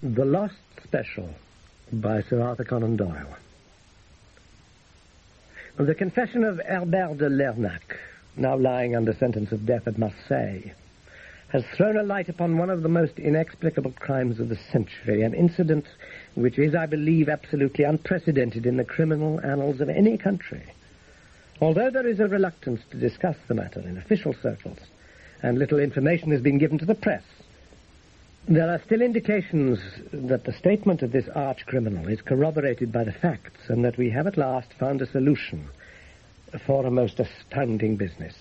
The Lost Special by Sir Arthur Conan Doyle. The confession of Herbert de Lernac, now lying under sentence of death at Marseille, has thrown a light upon one of the most inexplicable crimes of the century, an incident which is, I believe, absolutely unprecedented in the criminal annals of any country. Although there is a reluctance to discuss the matter in official circles, and little information has been given to the press, there are still indications that the statement of this arch-criminal is corroborated by the facts, and that we have at last found a solution for a most astounding business.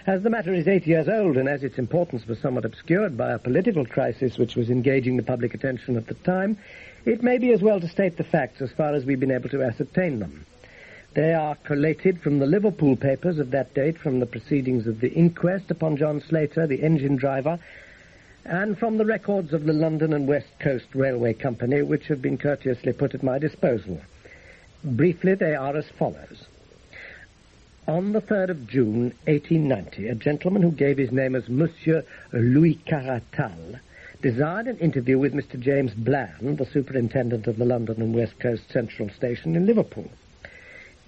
As the matter is 8 years old, and as its importance was somewhat obscured by a political crisis which was engaging the public attention at the time, it may be as well to state the facts as far as we've been able to ascertain them. They are collated from the Liverpool papers of that date, from the proceedings of the inquest upon John Slater, the engine driver, and from the records of the London and West Coast Railway Company, which have been courteously put at my disposal. Briefly, they are as follows. On the 3rd of June, 1890, a gentleman who gave his name as Monsieur Louis Caratal desired an interview with Mr. James Bland, the superintendent of the London and West Coast Central Station in Liverpool.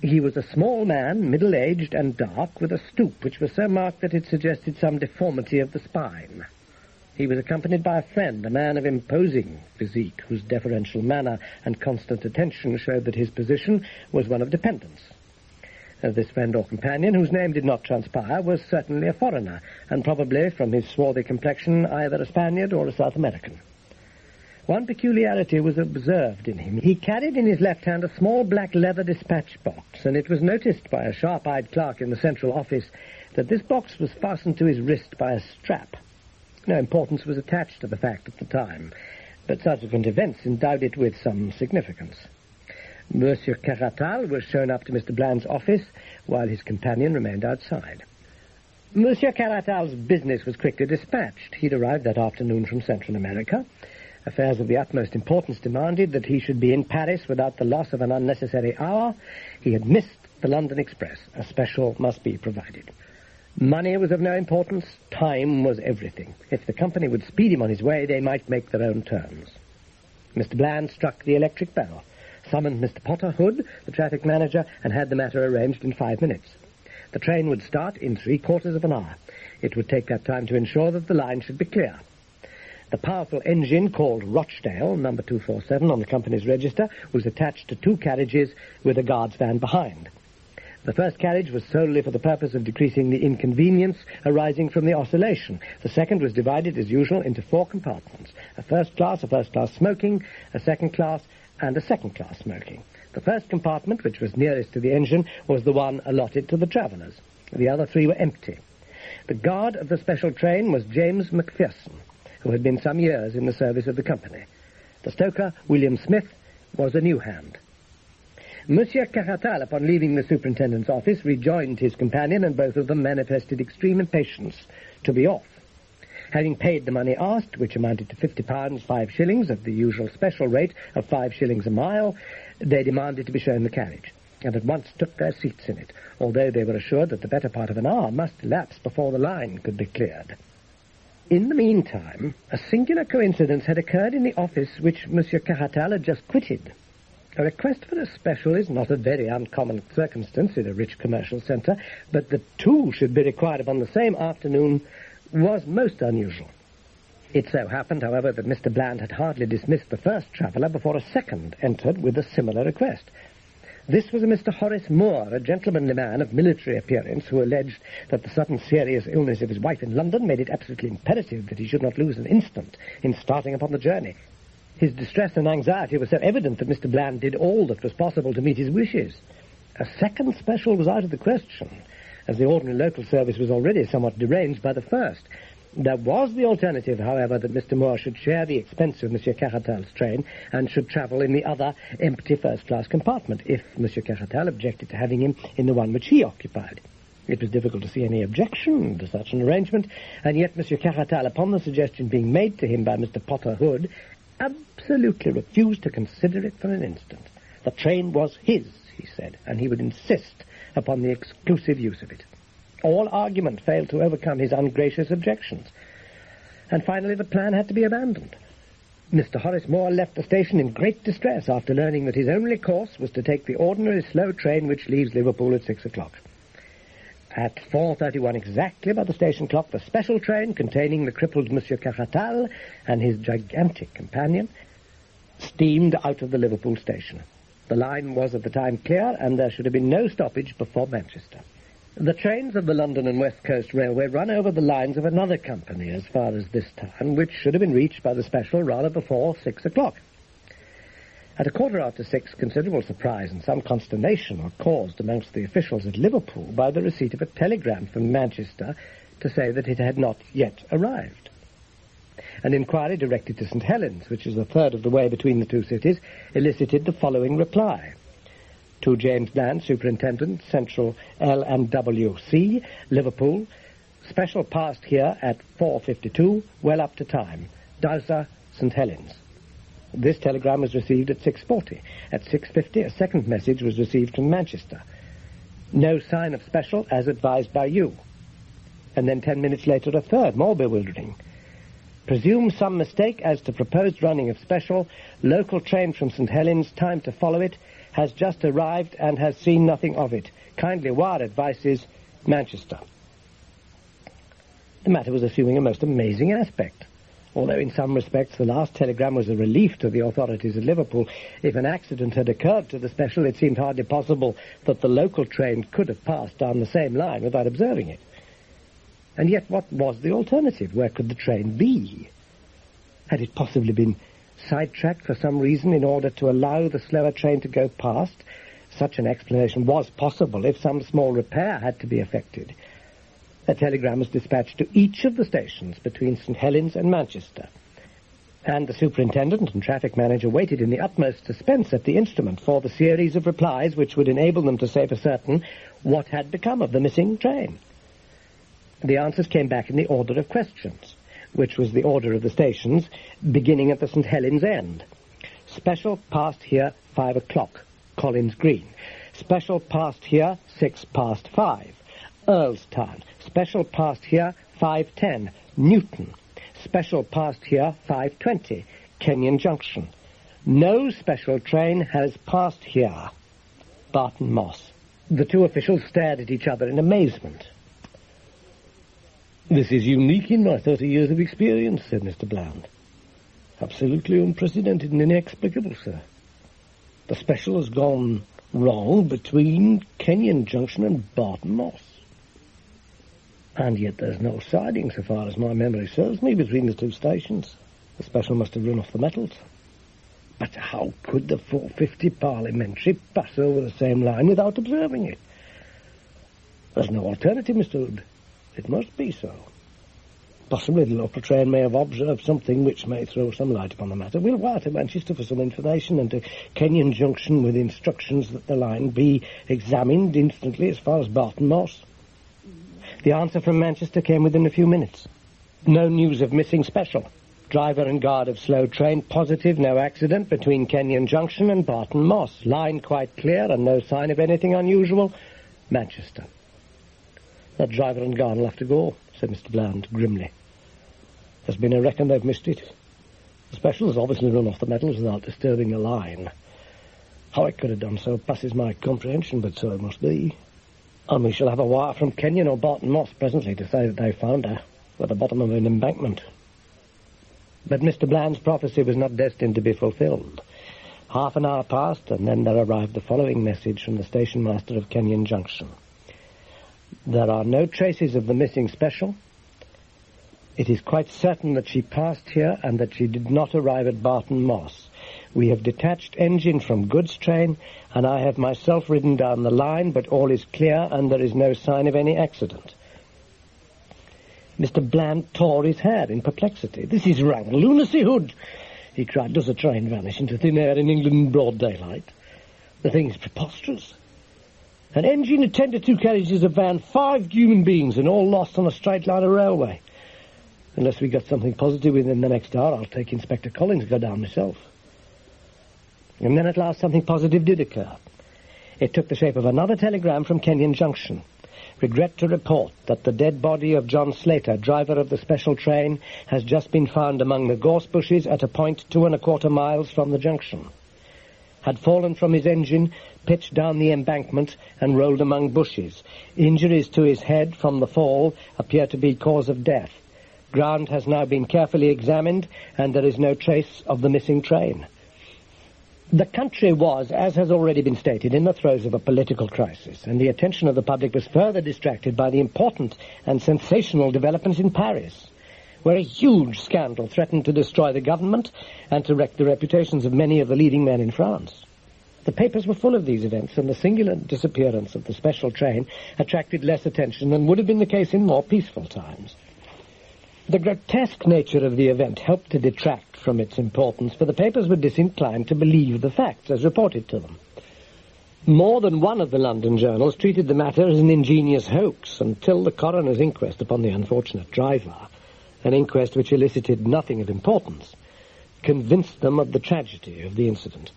He was a small man, middle-aged and dark, with a stoop which was so marked that it suggested some deformity of the spine. He was accompanied by a friend, a man of imposing physique, whose deferential manner and constant attention showed that his position was one of dependence. This friend or companion, whose name did not transpire, was certainly a foreigner, and probably, from his swarthy complexion, either a Spaniard or a South American. One peculiarity was observed in him. He carried in his left hand a small black leather dispatch box, and it was noticed by a sharp-eyed clerk in the central office that this box was fastened to his wrist by a strap. No importance was attached to the fact at the time, but subsequent events endowed it with some significance. Monsieur Caratal was shown up to Mr. Bland's office, while his companion remained outside. Monsieur Caratal's business was quickly dispatched. He'd arrived that afternoon from Central America. Affairs of the utmost importance demanded that he should be in Paris without the loss of an unnecessary hour. He had missed the London Express. A special must be provided. Money was of no importance. Time was everything. If the company would speed him on his way, they might make their own terms. Mr. Bland struck the electric bell, summoned Mr. Potter Hood, the traffic manager, and had the matter arranged in 5 minutes. The train would start in 3/4 of an hour. It would take that time to ensure that the line should be clear. The powerful engine called Rochdale, number 247 on the company's register, was attached to 2 carriages with a guard's van behind. The first carriage was solely for the purpose of decreasing the inconvenience arising from the oscillation. The second was divided, as usual, into 4 compartments. A first class smoking, a second class, and a second-class smoking. The first compartment, which was nearest to the engine, was the one allotted to the travellers. The other 3 were empty. The guard of the special train was James Macpherson, who had been some years in the service of the company. The stoker, William Smith, was a new hand. Monsieur Caratal, upon leaving the superintendent's office, rejoined his companion, and both of them manifested extreme impatience to be off. Having paid the money asked, which amounted to £50, 5 shillings, at the usual special rate of 5 shillings a mile, they demanded to be shown the carriage, and at once took their seats in it, although they were assured that the better part of an hour must elapse before the line could be cleared. In the meantime, a singular coincidence had occurred in the office which Monsieur Caratal had just quitted. A request for a special is not a very uncommon circumstance in a rich commercial centre, but that 2 should be required upon the same afternoon was most unusual. It so happened, however, that Mr. Bland had hardly dismissed the first traveller before a second entered with a similar request. This was a Mr. Horace Moore, a gentlemanly man of military appearance, who alleged that the sudden serious illness of his wife in London made it absolutely imperative that he should not lose an instant in starting upon the journey. His distress and anxiety were so evident that Mr. Bland did all that was possible to meet his wishes. A second special was out of the question, as the ordinary local service was already somewhat deranged by the first. There was the alternative, however, that Mr. Moore should share the expense of Monsieur Caratal's train and should travel in the other empty first-class compartment, if Monsieur Caratal objected to having him in the one which he occupied. It was difficult to see any objection to such an arrangement, and yet Monsieur Caratal, upon the suggestion being made to him by Mr. Potter Hood, absolutely refused to consider it for an instant. The train was his, he said, and he would insist upon the exclusive use of it. All argument failed to overcome his ungracious objections, and finally the plan had to be abandoned. Mr. Horace Moore left the station in great distress after learning that his only course was to take the ordinary slow train which leaves Liverpool at 6 o'clock. At 4:31 exactly by the station clock, the special train containing the crippled Monsieur Caratal and his gigantic companion steamed out of the Liverpool station. The line was at the time clear, and there should have been no stoppage before Manchester. The trains of the London and West Coast Railway run over the lines of another company as far as this town, which should have been reached by the special rather before 6 o'clock. At 6:15, considerable surprise and some consternation were caused amongst the officials at Liverpool by the receipt of a telegram from Manchester to say that it had not yet arrived. An inquiry directed to St. Helens, which is a third of the way between the two cities, elicited the following reply. To James Bland, Superintendent, Central L&WC, Liverpool. Special passed here at 4:52, well up to time. Dowser, St. Helens. This telegram was received at 6:40. At 6:50, a second message was received from Manchester. No sign of special, as advised by you. And then 10 minutes later, a third, more bewildering. Presume some mistake as to proposed running of special. Local train from St. Helens, time to follow it, has just arrived and has seen nothing of it. Kindly wire advices, Manchester. The matter was assuming a most amazing aspect. Although in some respects the last telegram was a relief to the authorities at Liverpool, if an accident had occurred to the special, it seemed hardly possible that the local train could have passed down the same line without observing it. And yet what was the alternative? Where could the train be? Had it possibly been sidetracked for some reason in order to allow the slower train to go past? Such an explanation was possible if some small repair had to be effected. A telegram was dispatched to each of the stations between St. Helens and Manchester, and the superintendent and traffic manager waited in the utmost suspense at the instrument for the series of replies which would enable them to say for certain what had become of the missing train. The answers came back in the order of questions, which was the order of the stations, beginning at the St. Helens end. Special passed here 5 o'clock, Collins Green. Special passed here 5:06, Earlstown. Special passed here 5:10, Newton. Special passed here 5:20, Kenyon Junction. No special train has passed here, Barton Moss. The two officials stared at each other in amazement. "This is unique in my 30 years of experience," said Mr. Bland. "Absolutely unprecedented and inexplicable, sir. The special has gone wrong between Kenyon Junction and Barton Moss. And yet there's no siding, so far as my memory serves me, between the two stations. The special must have run off the metals. But how could the 4:50 Parliamentary pass over the same line without observing it? There's no alternative, Mr. Hood. It must be so. Possibly the local train may have observed something which may throw some light upon the matter. We'll wire to Manchester for some information and to Kenyon Junction with instructions that the line be examined instantly as far as Barton Moss." The answer from Manchester came within a few minutes. No news of missing special. Driver and guard of slow train positive, no accident between Kenyon Junction and Barton Moss. Line quite clear and no sign of anything unusual. Manchester. "That driver and guard will have to go," said Mr. Bland grimly. "There's been a wreck and they've missed it. The special has obviously run off the metals without disturbing the line. How it could have done so passes my comprehension, but so it must be. And we shall have a wire from Kenyon or Barton Moss presently to say that they found her at the bottom of an embankment." But Mr. Bland's prophecy was not destined to be fulfilled. Half an hour passed, and then there arrived the following message from the station master of Kenyon Junction. "There are no traces of the missing special. It is quite certain that she passed here and that she did not arrive at Barton Moss. We have detached engine from goods train, and I have myself ridden down the line, but all is clear and there is no sign of any accident." Mr. Bland tore his hair in perplexity. "This is rank lunacy, Hood," he cried. "Does a train vanish into thin air in England in broad daylight? The thing is preposterous. An engine attended 2 carriages, a van, 5 human beings, and all lost on a straight line of railway. Unless we got something positive within the next hour, I'll take Inspector Collins and go down myself." And then at last something positive did occur. It took the shape of another telegram from Kenyon Junction. regret to report that the dead body of John Slater, driver of the special train, has just been found among the gorse bushes at a point 2¼ miles from the junction. Had fallen from his engine, pitched down the embankment and rolled among bushes. Injuries to his head from the fall appear to be cause of death. Ground has now been carefully examined and there is no trace of the missing train. The country was, as has already been stated, in the throes of a political crisis, and the attention of the public was further distracted by the important and sensational developments in Paris, where a huge scandal threatened to destroy the government and to wreck the reputations of many of the leading men in France. The papers were full of these events, and the singular disappearance of the special train attracted less attention than would have been the case in more peaceful times. The grotesque nature of the event helped to detract from its importance, for the papers were disinclined to believe the facts as reported to them. More than one of the London journals treated the matter as an ingenious hoax until the coroner's inquest upon the unfortunate driver, an inquest which elicited nothing of importance, convinced them of the tragedy of the incident.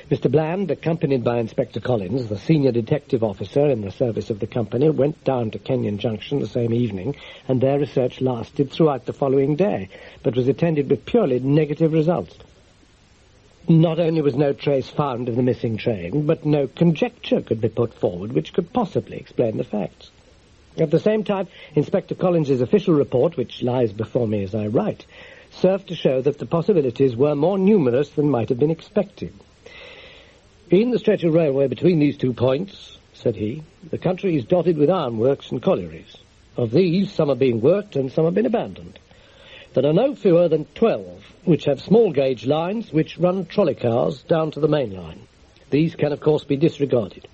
Mr. Bland, accompanied by Inspector Collins, the senior detective officer in the service of the company, went down to Kenyon Junction the same evening, and their research lasted throughout the following day, but was attended with purely negative results. Not only was no trace found of the missing train, but no conjecture could be put forward which could possibly explain the facts. At the same time, Inspector Collins's official report, which lies before me as I write, served to show that the possibilities were more numerous than might have been expected. In the stretch of railway between these 2 points, said he, the country is dotted with ironworks and collieries. Of these, some are being worked and some have been abandoned. There are no fewer than 12 which have small-gauge lines which run trolley cars down to the main line. These can, of course, be disregarded.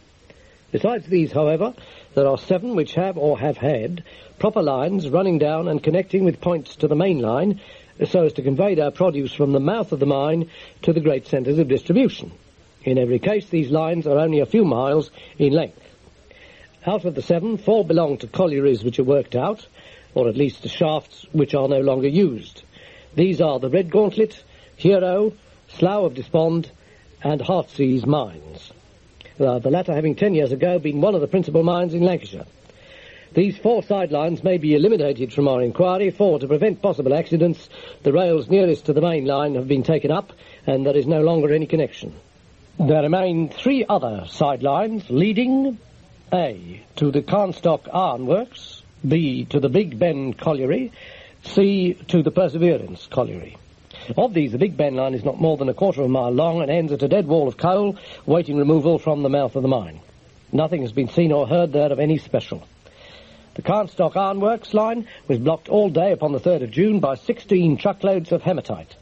Besides these, however, there are 7 which have or have had proper lines running down and connecting with points to the main line so as to convey their produce from the mouth of the mine to the great centres of distribution. In every case, these lines are only a few miles in length. Out of the 7, 4 belong to collieries which are worked out, or at least to shafts which are no longer used. These are the Redgauntlet, Hero, Slough of Despond, and Heartsease mines, the latter having 10 years ago been one of the principal mines in Lancashire. These 4 sidelines may be eliminated from our inquiry, for to prevent possible accidents, the rails nearest to the main line have been taken up, and there is no longer any connection. There remain 3 other sidelines leading, A, to the Carnstock Ironworks, B, to the Big Ben Colliery, C, to the Perseverance Colliery. Of these, the Big Ben line is not more than 1/4 mile long and ends at a dead wall of coal, waiting removal from the mouth of the mine. Nothing has been seen or heard there of any special. The Carnstock Ironworks line was blocked all day upon the 3rd of June by 16 truckloads of hematite.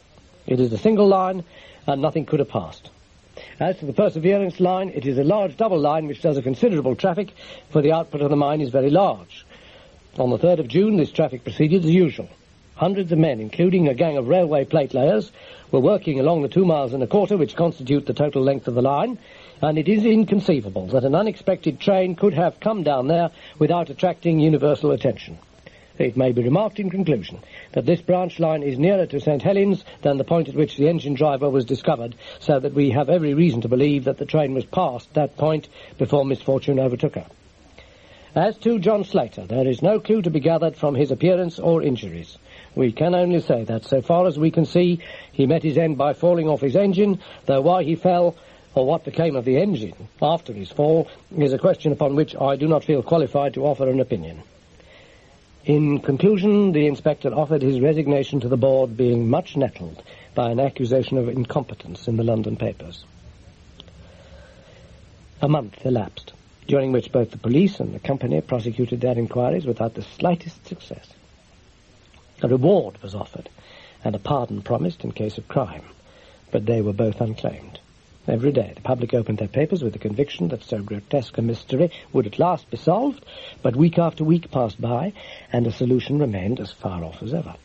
It is a single line, and nothing could have passed. As to the Perseverance line, it is a large double line which does a considerable traffic, for the output of the mine is very large. On the 3rd of June, this traffic proceeded as usual. Hundreds of men, including a gang of railway plate layers, were working along the 2 miles and a quarter which constitute the total length of the line, and it is inconceivable that an unexpected train could have come down there without attracting universal attention. It may be remarked in conclusion that this branch line is nearer to St. Helens than the point at which the engine driver was discovered, so that we have every reason to believe that the train was past that point before misfortune overtook her. As to John Slater, there is no clue to be gathered from his appearance or injuries. We can only say that, so far as we can see, he met his end by falling off his engine, though why he fell, or what became of the engine after his fall, is a question upon which I do not feel qualified to offer an opinion. In conclusion, the inspector offered his resignation to the board, being much nettled by an accusation of incompetence in the London papers. A month elapsed, during which both the police and the company prosecuted their inquiries without the slightest success. A reward was offered, and a pardon promised in case of crime, but they were both unclaimed. Every day the public opened their papers with the conviction that so grotesque a mystery would at last be solved, but week after week passed by, and a solution remained as far off as ever.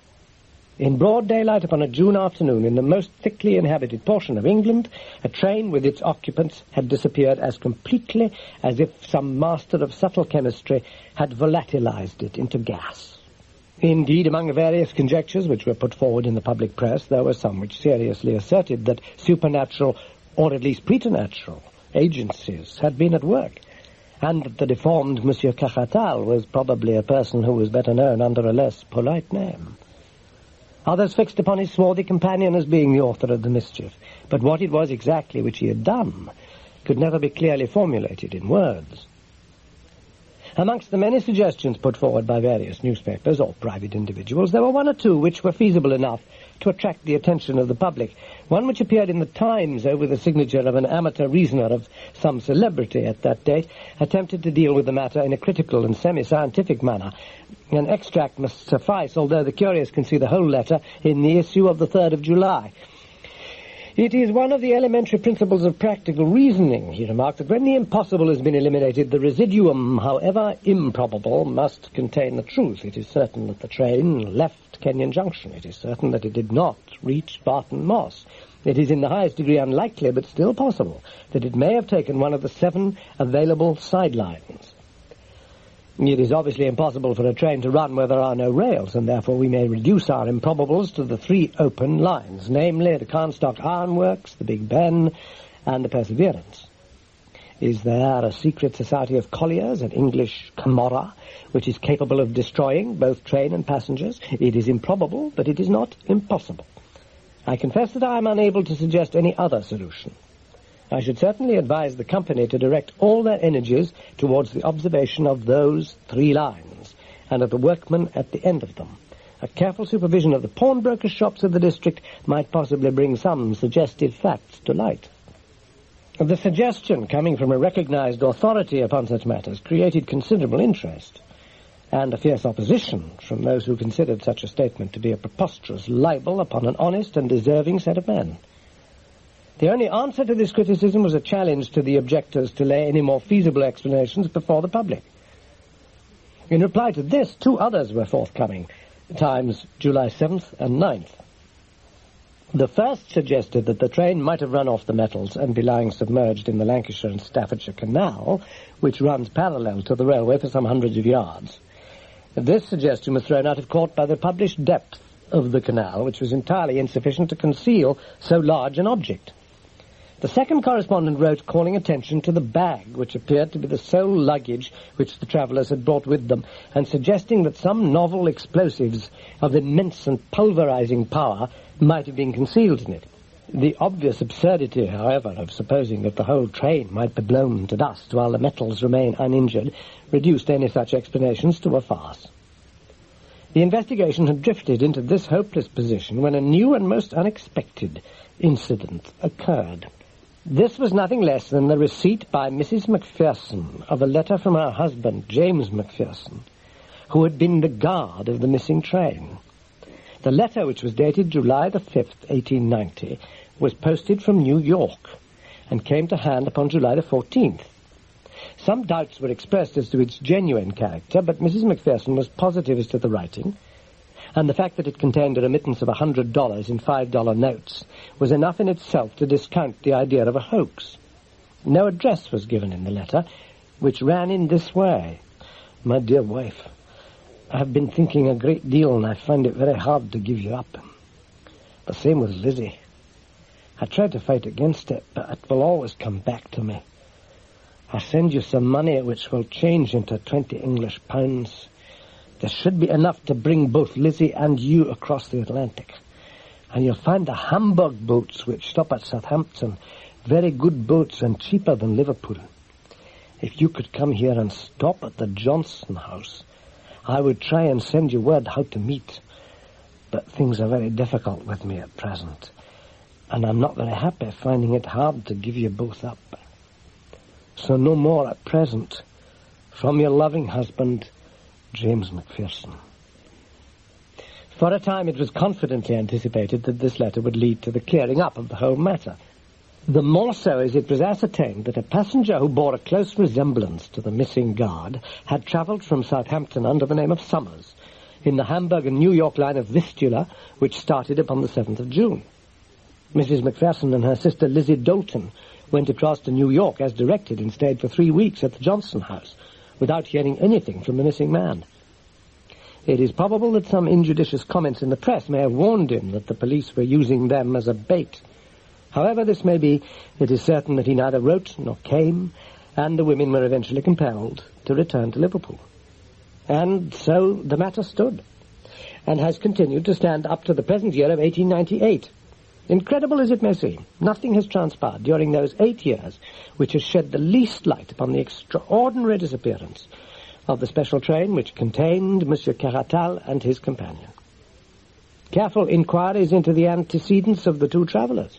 In broad daylight upon a June afternoon, in the most thickly inhabited portion of England, a train with its occupants had disappeared as completely as if some master of subtle chemistry had volatilized it into gas. Indeed, among the various conjectures which were put forward in the public press, there were some which seriously asserted that supernatural, or at least preternatural, agencies had been at work, and that the deformed Monsieur Cachatal was probably a person who was better known under a less polite name. Others fixed upon his swarthy companion as being the author of the mischief, but what it was exactly which he had done could never be clearly formulated in words. Amongst the many suggestions put forward by various newspapers or private individuals, there were one or two which were feasible enough to attract the attention of the public. One which appeared in the Times over the signature of an amateur reasoner of some celebrity at that date attempted to deal with the matter in a critical and semi-scientific manner. An extract must suffice, although the curious can see the whole letter in the issue of the 3rd of July. It is one of the elementary principles of practical reasoning, he remarked, that when the impossible has been eliminated, the residuum, however improbable, must contain the truth. It is certain that the train left Kenyon Junction. It is certain that it did not reach Barton Moss. It is in the highest degree unlikely, but still possible, that it may have taken one of the 7 available sidelines. It is obviously impossible for a train to run where there are no rails, and therefore we may reduce our improbables to the 3 open lines, namely the Carnstock Ironworks, the Big Ben, and the Perseverance. Is there a secret society of colliers, an English Camorra, which is capable of destroying both train and passengers? It is improbable, but it is not impossible. I confess that I am unable to suggest any other solution. I should certainly advise the company to direct all their energies towards the observation of those 3 lines, and of the workmen at the end of them. A careful supervision of the pawnbrokers' shops of the district might possibly bring some suggestive facts to light. The suggestion, coming from a recognized authority upon such matters, created considerable interest, and a fierce opposition from those who considered such a statement to be a preposterous libel upon an honest and deserving set of men. The only answer to this criticism was a challenge to the objectors to lay any more feasible explanations before the public. In reply to this, 2 others were forthcoming, Times, July 7th and 9th. The first suggested that the train might have run off the metals and be lying submerged in the Lancashire and Staffordshire Canal, which runs parallel to the railway for some hundreds of yards. This suggestion was thrown out of court by the published depth of the canal, which was entirely insufficient to conceal so large an object. The second correspondent wrote calling attention to the bag, which appeared to be the sole luggage which the travellers had brought with them, and suggesting that some novel explosives of immense and pulverizing power might have been concealed in it. The obvious absurdity, however, of supposing that the whole train might be blown to dust while the metals remain uninjured reduced any such explanations to a farce. The investigation had drifted into this hopeless position when a new and most unexpected incident occurred. This was nothing less than the receipt by Mrs. Macpherson of a letter from her husband, James Macpherson, who had been the guard of the missing train. The letter, which was dated July the 5th, 1890, was posted from New York and came to hand upon July the 14th. Some doubts were expressed as to its genuine character, but Mrs. Macpherson was positive as to the writing, and the fact that it contained a remittance of $100 in $5 notes was enough in itself to discount the idea of a hoax. No address was given in the letter, which ran in this way. My dear wife, I have been thinking a great deal, and I find it very hard to give you up. The same with Lizzie. I tried to fight against it, but it will always come back to me. I send you some money which will change into 20 English pounds. There should be enough to bring both Lizzie and you across the Atlantic. And you'll find the Hamburg boats which stop at Southampton very good boats and cheaper than Liverpool. If you could come here and stop at the Johnson House, I would try and send you word how to meet. But things are very difficult with me at present, and I'm not very happy finding it hard to give you both up. So no more at present. From your loving husband, James Macpherson. For a time it was confidently anticipated that this letter would lead to the clearing up of the whole matter. The more so as it was ascertained that a passenger who bore a close resemblance to the missing guard had travelled from Southampton under the name of Summers in the Hamburg and New York line of Vistula, which started upon the 7th of June. Mrs. Macpherson and her sister Lizzie Dolton went across to New York as directed and stayed for 3 weeks at the Johnson House, without hearing anything from the missing man. It is probable that some injudicious comments in the press may have warned him that the police were using them as a bait. However this may be, it is certain that he neither wrote nor came, and the women were eventually compelled to return to Liverpool. And so the matter stood, and has continued to stand up to the present year of 1898. Incredible as it may seem, nothing has transpired during those 8 years which has shed the least light upon the extraordinary disappearance of the special train which contained Monsieur Caratal and his companion. Careful inquiries into the antecedents of the two travellers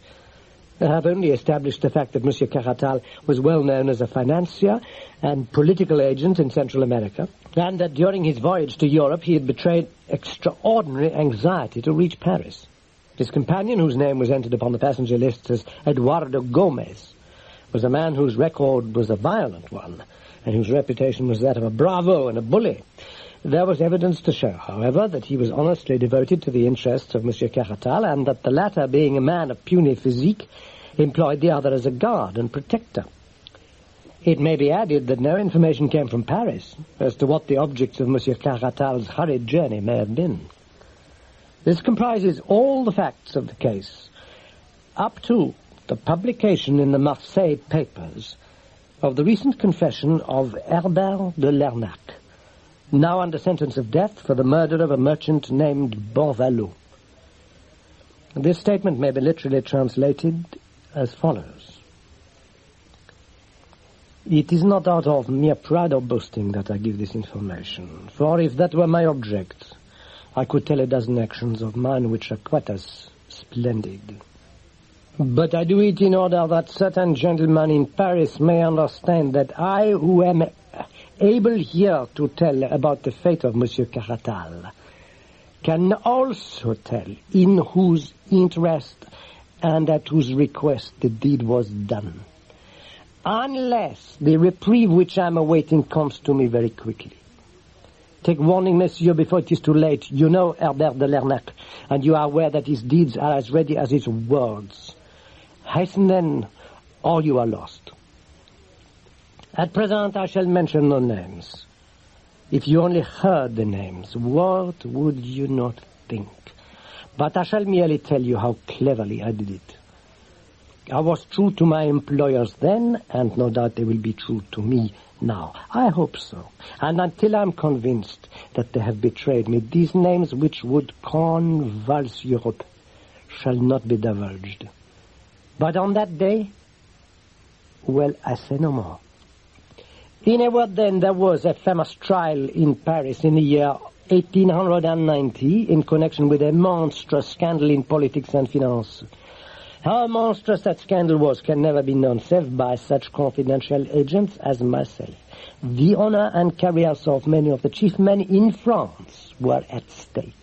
have only established the fact that Monsieur Caratal was well known as a financier and political agent in Central America, and that during his voyage to Europe he had betrayed extraordinary anxiety to reach Paris. His companion, whose name was entered upon the passenger list as Eduardo Gomez, was a man whose record was a violent one, and whose reputation was that of a bravo and a bully. There was evidence to show, however, that he was honestly devoted to the interests of Monsieur Caratal, and that the latter, being a man of puny physique, employed the other as a guard and protector. It may be added that no information came from Paris as to what the objects of Monsieur Caratal's hurried journey may have been. This comprises all the facts of the case, up to the publication in the Marseille papers of the recent confession of Herbert de Lernac, now under sentence of death for the murder of a merchant named Bonvalot. This statement may be literally translated as follows. It is not out of mere pride or boasting that I give this information, for if that were my object, I could tell a dozen actions of mine which are quite as splendid. But I do it in order that certain gentlemen in Paris may understand that I, who am able here to tell about the fate of Monsieur Caratal, can also tell in whose interest and at whose request the deed was done, unless the reprieve which I am awaiting comes to me very quickly. Take warning, monsieur, before it is too late. You know Herbert de Lernac, and you are aware that his deeds are as ready as his words. Hasten then, or you are lost. At present, I shall mention no names. If you only heard the names, what would you not think? But I shall merely tell you how cleverly I did it. I was true to my employers then, and no doubt they will be true to me now. I hope so. And until I'm convinced that they have betrayed me, these names which would convulse Europe shall not be divulged. But on that day, well, I say no more. In a word, then, there was a famous trial in Paris in the year 1890 in connection with a monstrous scandal in politics and finance. How monstrous that scandal was can never be known save by such confidential agents as myself. The honor and careers of many of the chief men in France were at stake.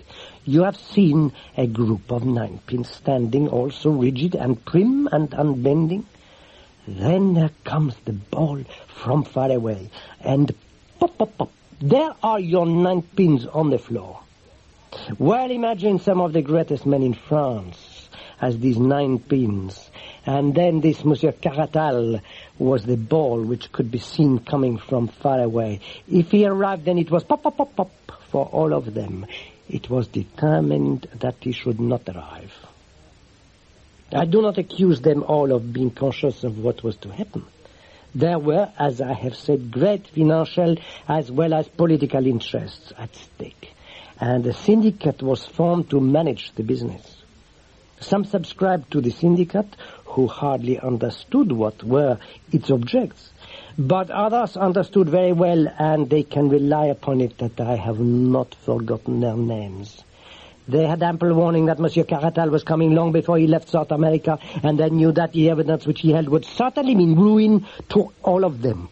You have seen a group of ninepins standing also rigid and prim and unbending. Then there comes the ball from far away, and pop, pop, pop. There are your ninepins on the floor. Well, imagine some of the greatest men in France as these ninepins, and then this Monsieur Caratal was the ball which could be seen coming from far away. If he arrived, then it was pop, pop, pop, pop for all of them. It was determined that he should not arrive. I do not accuse them all of being conscious of what was to happen. There were, as I have said, great financial as well as political interests at stake, and a syndicate was formed to manage the business. Some subscribed to the syndicate who hardly understood what were its objects, but others understood very well, and they can rely upon it that I have not forgotten their names. They had ample warning that Monsieur Caratal was coming long before he left South America, and they knew that the evidence which he held would certainly mean ruin to all of them.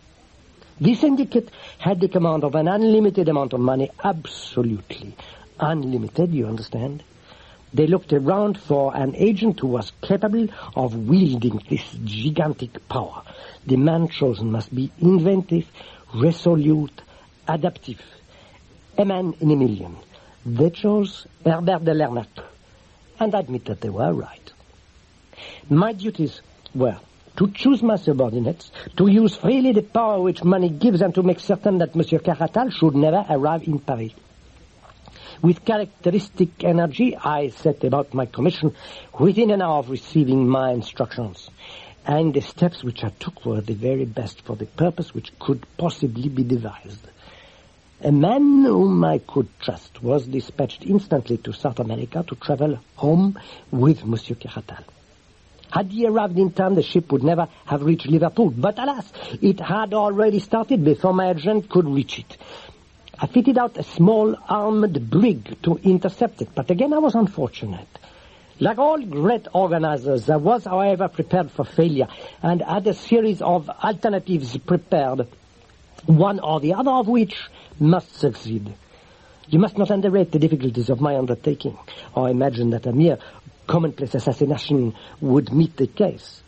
This syndicate had the command of an unlimited amount of money, absolutely unlimited, you understand? They looked around for an agent who was capable of wielding this gigantic power. The man chosen must be inventive, resolute, adaptive. A man in a million. They chose Herbert de Lernac, and I admit that they were right. My duties were to choose my subordinates, to use freely the power which money gives, and to make certain that Monsieur Caratal should never arrive in Paris. With characteristic energy, I set about my commission within an hour of receiving my instructions. and the steps which I took were the very best for the purpose which could possibly be devised. A man whom I could trust was dispatched instantly to South America to travel home with Monsieur Caratal. Had he arrived in time, the ship would never have reached Liverpool. But alas, it had already started before my agent could reach it. I fitted out a small armed brig to intercept it, but again I was unfortunate. Like all great organizers, I was, however, prepared for failure and had a series of alternatives prepared, one or the other of which must succeed. You must not underrate the difficulties of my undertaking, or imagine that a mere commonplace assassination would meet the case.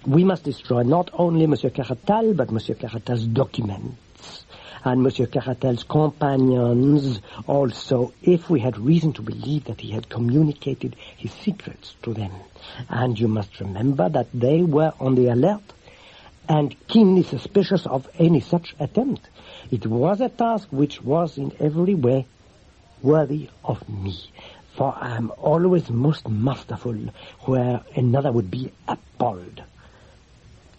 We must destroy not only Monsieur Caratal, but Monsieur Caratal's documents, and Monsieur Caratal's companions also, if we had reason to believe that he had communicated his secrets to them. And you must remember that they were on the alert and keenly suspicious of any such attempt. It was a task which was in every way worthy of me, for I am always most masterful where another would be appalled.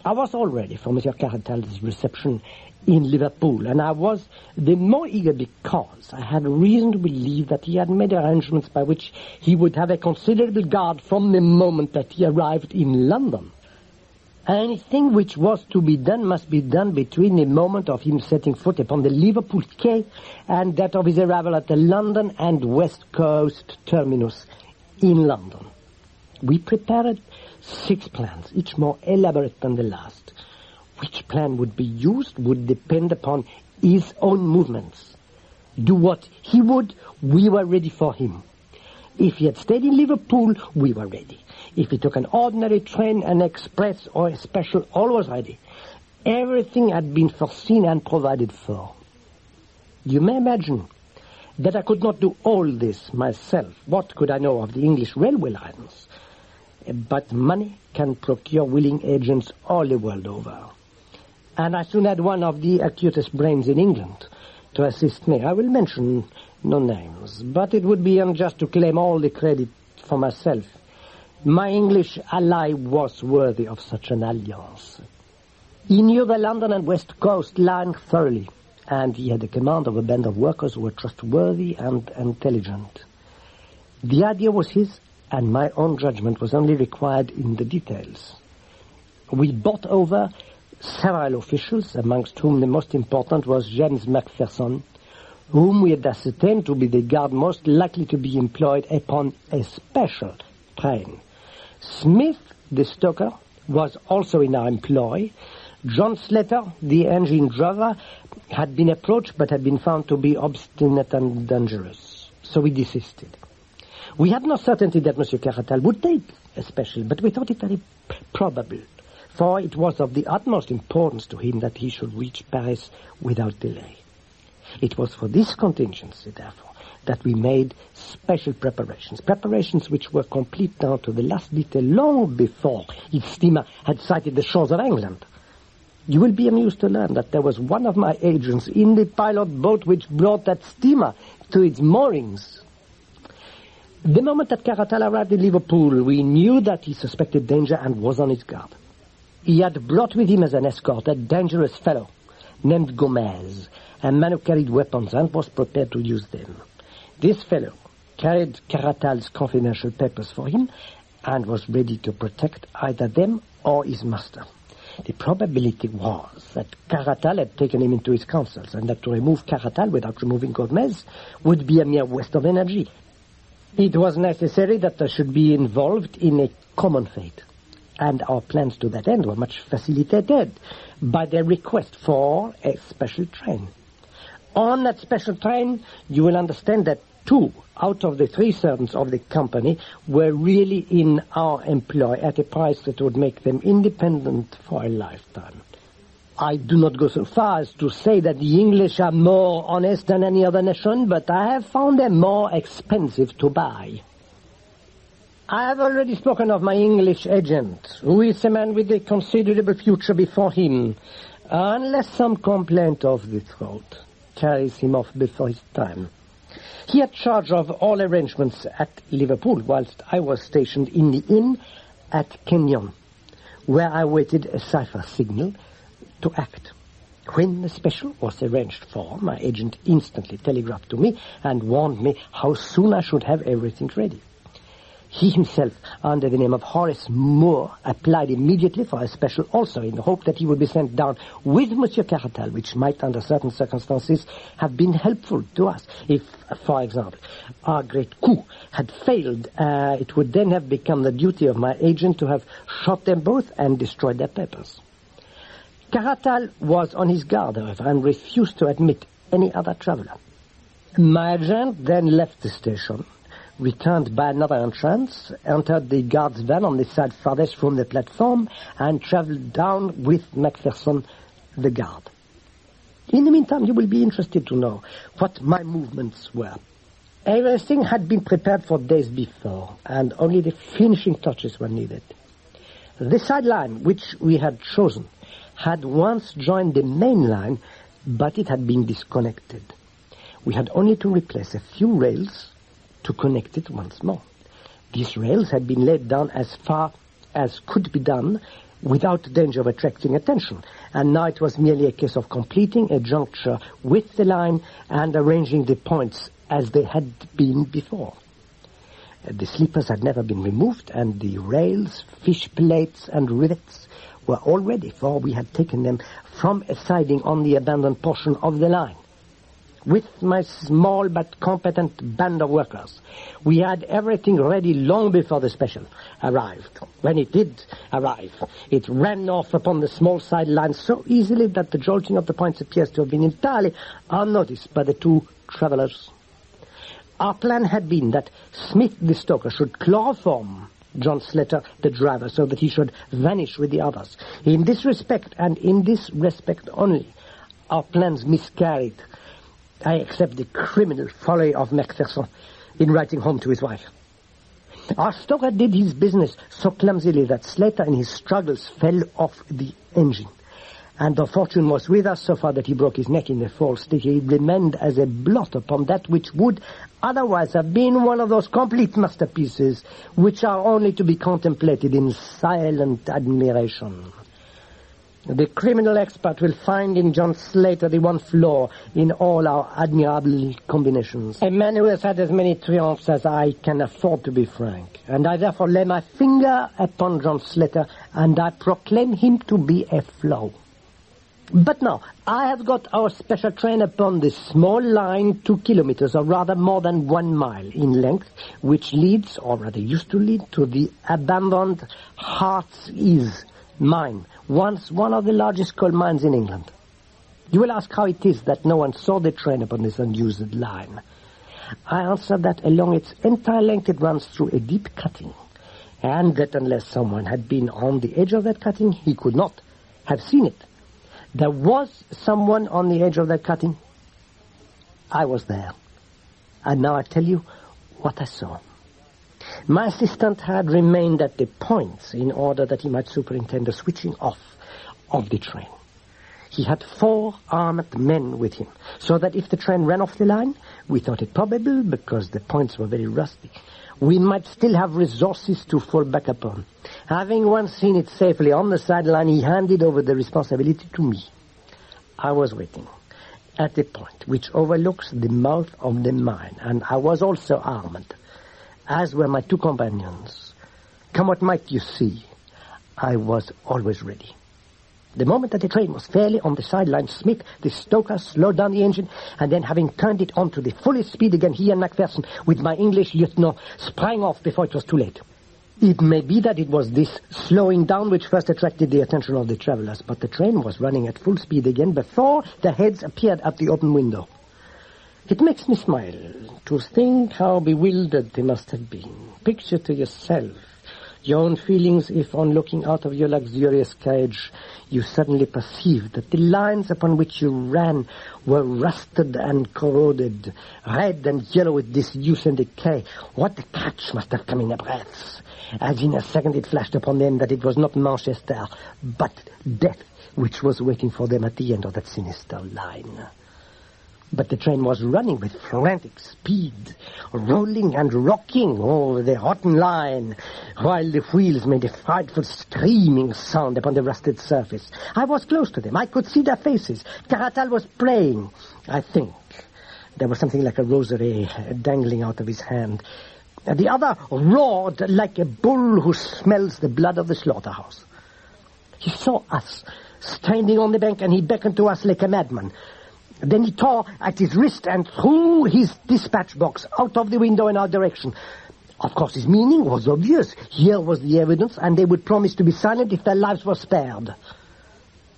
I was all ready for Monsieur Caratal's reception in Liverpool, and I was the more eager because I had reason to believe that he had made arrangements by which he would have a considerable guard from the moment that he arrived in London. Anything which was to be done must be done between the moment of him setting foot upon the Liverpool quay and that of his arrival at the London and West Coast terminus in London. We prepared 6 plans, each more elaborate than the last. Which plan would be used would depend upon his own movements. Do what he would, we were ready for him. If he had stayed in Liverpool, we were ready. If he took an ordinary train, an express, or a special, all was ready. Everything had been foreseen and provided for. You may imagine that I could not do all this myself. What could I know of the English railway lines? But money can procure willing agents all the world over. And I soon had one of the acutest brains in England to assist me. I will mention no names, but it would be unjust to claim all the credit for myself. My English ally was worthy of such an alliance. He knew the London and West Coast line thoroughly, and he had the command of a band of workers who were trustworthy and intelligent. The idea was his, and my own judgment was only required in the details. We bought over several officials, amongst whom the most important was James Macpherson, whom we had ascertained to be the guard most likely to be employed upon a special train. Smith, the stoker, was also in our employ. John Slater, the engine driver, had been approached but had been found to be obstinate and dangerous. So we desisted. We had no certainty that Monsieur Caratal would take a special, but we thought it very probable, for it was of the utmost importance to him that he should reach Paris without delay. It was for this contingency, therefore, that we made special preparations which were complete down to the last detail long before his steamer had sighted the shores of England. You will be amused to learn that there was one of my agents in the pilot boat which brought that steamer to its moorings. The moment that Caratal arrived in Liverpool, we knew that he suspected danger and was on his guard. He had brought with him as an escort a dangerous fellow named Gomez, a man who carried weapons and was prepared to use them. This fellow carried Caratal's confidential papers for him and was ready to protect either them or his master. The probability was that Caratal had taken him into his counsels and that to remove Caratal without removing Gomez would be a mere waste of energy. It was necessary that I should be involved in a common fate, and our plans to that end were much facilitated by their request for a special train. On that special train, you will understand that 2 out of the 3 servants of the company were really in our employ at a price that would make them independent for a lifetime. I do not go so far as to say that the English are more honest than any other nation, but I have found them more expensive to buy. I have already spoken of my English agent, who is a man with a considerable future before him, unless some complaint of the throat carries him off before his time. He had charge of all arrangements at Liverpool, whilst I was stationed in the inn at Kenyon. where I waited a cipher signal to act. When the special was arranged for, my agent instantly telegraphed to me and warned me how soon I should have everything ready. He himself, under the name of Horace Moore, applied immediately for a special also in the hope that he would be sent down with Monsieur Caratal, which might, under certain circumstances, have been helpful to us. If, for example, our great coup had failed, it would then have become the duty of my agent to have shot them both and destroyed their papers. Caratal was on his guard, however, and refused to admit any other traveler. My agent then left the station, returned by another entrance, entered the guard's van on the side farthest from the platform, and travelled down with Macpherson, the guard. In the meantime, you will be interested to know what my movements were. Everything had been prepared for days before, and only the finishing touches were needed. The sideline which we had chosen had once joined the main line, but it had been disconnected. We had only to replace a few rails to connect it once more. These rails had been laid down as far as could be done without danger of attracting attention, and now it was merely a case of completing a juncture with the line and arranging the points as they had been before. The sleepers had never been removed, and the rails, fish plates, and rivets were all ready, for we had taken them from a siding on the abandoned portion of the line. With my small but competent band of workers, we had everything ready long before the special arrived. When it did arrive, it ran off upon the small sideline so easily that the jolting of the points appears to have been entirely unnoticed by the two travelers. Our plan had been that Smith the stoker should chloroform John Slater, the driver, so that he should vanish with the others. In this respect, and in this respect only, our plans miscarried. I accept the criminal folly of Macpherson in writing home to his wife. Our stoker did his business so clumsily that Slater in his struggles fell off the engine. And though fortune was with us so far that he broke his neck in the fall stick, he remained as a blot upon that which would otherwise have been one of those complete masterpieces which are only to be contemplated in silent admiration. The criminal expert will find in John Slater the one flaw in all our admirable combinations. A man who has had as many triumphs as I can afford to be frank. And I therefore lay my finger upon John Slater, and I proclaim him to be a flaw. But now, I have got our special train upon this small line 2 kilometers, or rather more than 1 mile in length, which leads, or rather used to lead, to the abandoned Heart's Ease mine, once one of the largest coal mines in England. You will ask how it is that no one saw the train upon this unused line. I answer that along its entire length it runs through a deep cutting, and that unless someone had been on the edge of that cutting, he could not have seen it. There was someone on the edge of that cutting. I was there. And now I tell you what I saw. My assistant had remained at the points in order that he might superintend the switching off of the train. He had 4 armed men with him, so that if the train ran off the line, we thought it probable, because the points were very rusty, we might still have resources to fall back upon. Having once seen it safely on the sideline, he handed over the responsibility to me. I was waiting at the point which overlooks the mouth of the mine, and I was also armed, as were my 2 companions. Come what might, you see, I was always ready. The moment that the train was fairly on the sideline, Smith, the stoker, slowed down the engine, and then, having turned it on to the fullest speed again, he and Macpherson, with my English lieutenant, sprang off before it was too late. It may be that it was this slowing down which first attracted the attention of the travelers, but the train was running at full speed again before their heads appeared at the open window. It makes me smile to think how bewildered they must have been. Picture to yourself your own feelings if, on looking out of your luxurious cage, you suddenly perceived that the lines upon which you ran were rusted and corroded, red and yellow with disuse and decay. What a catch must have come in their breaths, as in a second it flashed upon them that it was not Manchester, but death which was waiting for them at the end of that sinister line. But the train was running with frantic speed, rolling and rocking over the rotten line, while the wheels made a frightful screaming sound upon the rusted surface. I was close to them. I could see their faces. Caratal was praying, I think. There was something like a rosary dangling out of his hand. The other roared like a bull who smells the blood of the slaughterhouse. He saw us standing on the bank, and he beckoned to us like a madman. Then he tore at his wrist and threw his dispatch box out of the window in our direction. Of course, his meaning was obvious. Here was the evidence, and they would promise to be silent if their lives were spared.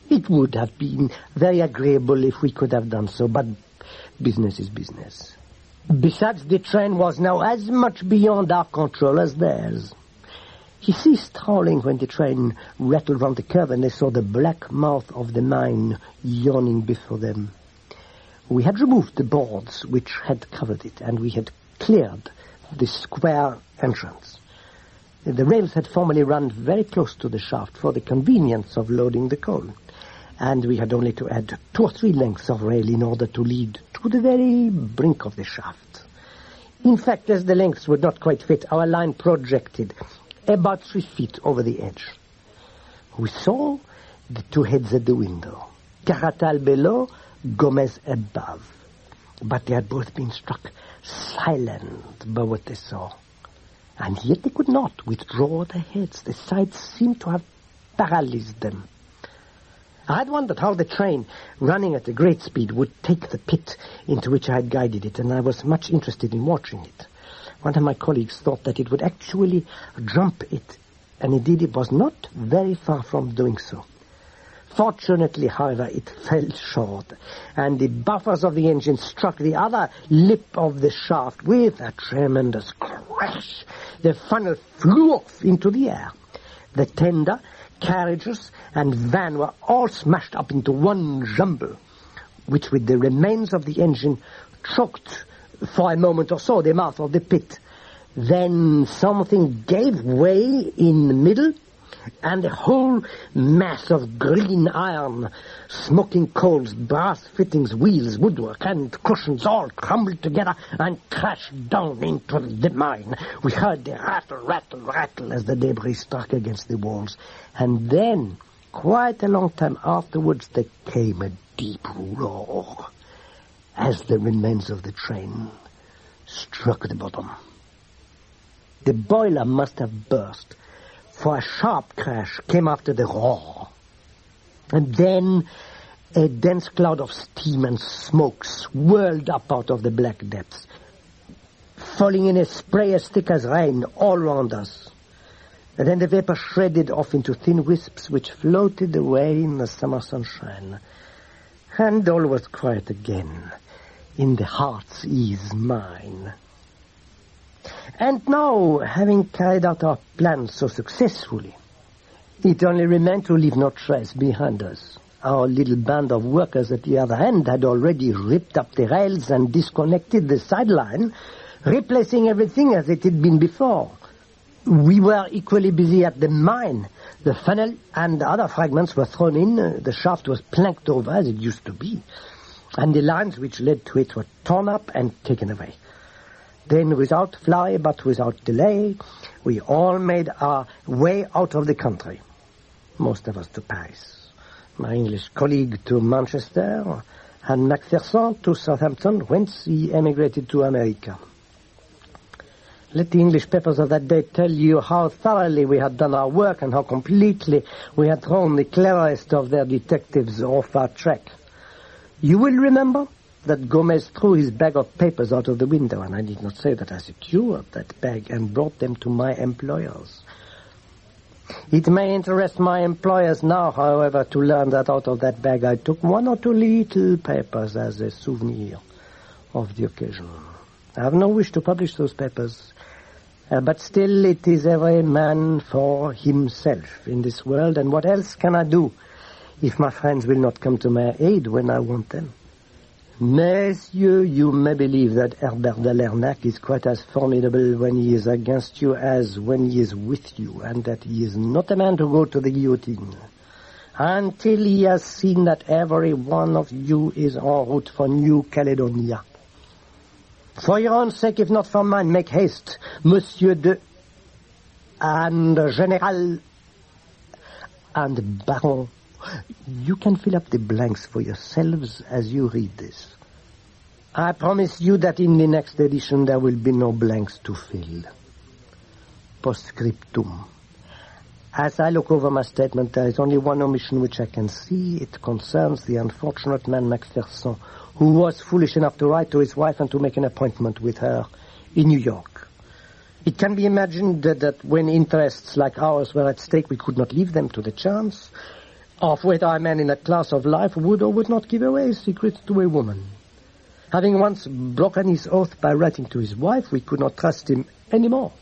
It would have been very agreeable if we could have done so, but business is business. Besides, the train was now as much beyond our control as theirs. He ceased howling when the train rattled round the curve, and they saw the black mouth of the mine yawning before them. We had removed the boards which had covered it, and we had cleared the square entrance. The rails had formerly run very close to the shaft for the convenience of loading the coal, and we had only to add 2 or 3 lengths of rail in order to lead to the very brink of the shaft. In fact, as the lengths would not quite fit, our line projected about 3 feet over the edge. We saw the 2 heads at the window, Caratal below, Gomez above. But they had both been struck silent by what they saw. And yet they could not withdraw their heads. The sight seemed to have paralyzed them. I had wondered how the train, running at a great speed, would take the pit into which I had guided it, and I was much interested in watching it. One of my colleagues thought that it would actually jump it, and indeed it was not very far from doing so. Fortunately, however, it fell short, and the buffers of the engine struck the other lip of the shaft with a tremendous crash. The funnel flew off into the air. The tender, carriages, and van were all smashed up into one jumble, which with the remains of the engine choked for a moment or so the mouth of the pit. Then something gave way in the middle, and the whole mass of green iron, smoking coals, brass fittings, wheels, woodwork, and cushions all crumbled together and crashed down into the mine. We heard the rattle, rattle, rattle as the debris struck against the walls. And then, quite a long time afterwards, there came a deep roar as the remains of the train struck the bottom. The boiler must have burst, for a sharp crash came after the roar. And then a dense cloud of steam and smoke swirled up out of the black depths, falling in a spray as thick as rain all round us. And then the vapor shredded off into thin wisps which floated away in the summer sunshine. And all was quiet again in the Heart's Ease mine. And now, having carried out our plans so successfully, it only remained to leave no trace behind us. Our little band of workers at the other end had already ripped up the rails and disconnected the sideline, replacing everything as it had been before. We were equally busy at the mine. The funnel and other fragments were thrown in. The shaft was planked over as it used to be, and the lines which led to it were torn up and taken away. Then, without flurry but without delay, we all made our way out of the country. Most of us to Paris. My English colleague to Manchester, and Macpherson to Southampton, whence he emigrated to America. Let the English papers of that day tell you how thoroughly we had done our work and how completely we had thrown the cleverest of their detectives off our track. You will remember that Gomez threw his bag of papers out of the window, and I did not say that I secured that bag and brought them to my employers. It may interest my employers now, however, to learn that out of that bag I took 1 or 2 little papers as a souvenir of the occasion. I have no wish to publish those papers, but still it is every man for himself in this world, and what else can I do if my friends will not come to my aid when I want them? Messieurs, you may believe that Herbert de Lernac is quite as formidable when he is against you as when he is with you, and that he is not a man to go to the guillotine. until he has seen that every one of you is en route for New Caledonia. For your own sake, if not for mine, make haste, Monsieur de... and General... and Baron. You can fill up the blanks for yourselves as you read this. I promise you that in the next edition there will be no blanks to fill. Postscriptum. As I look over my statement, there is only one omission which I can see. It concerns the unfortunate man Macpherson, who was foolish enough to write to his wife and to make an appointment with her in New York. It can be imagined that when interests like ours were at stake, we could not leave them to the chance of whether a man in a class of life would or would not give away his secrets to a woman. Having once broken his oath by writing to his wife, we could not trust him anymore.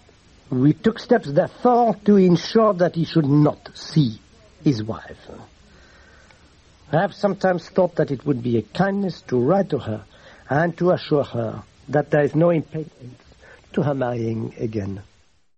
We took steps, therefore, to ensure that he should not see his wife. I have sometimes thought that it would be a kindness to write to her and to assure her that there is no impediment to her marrying again.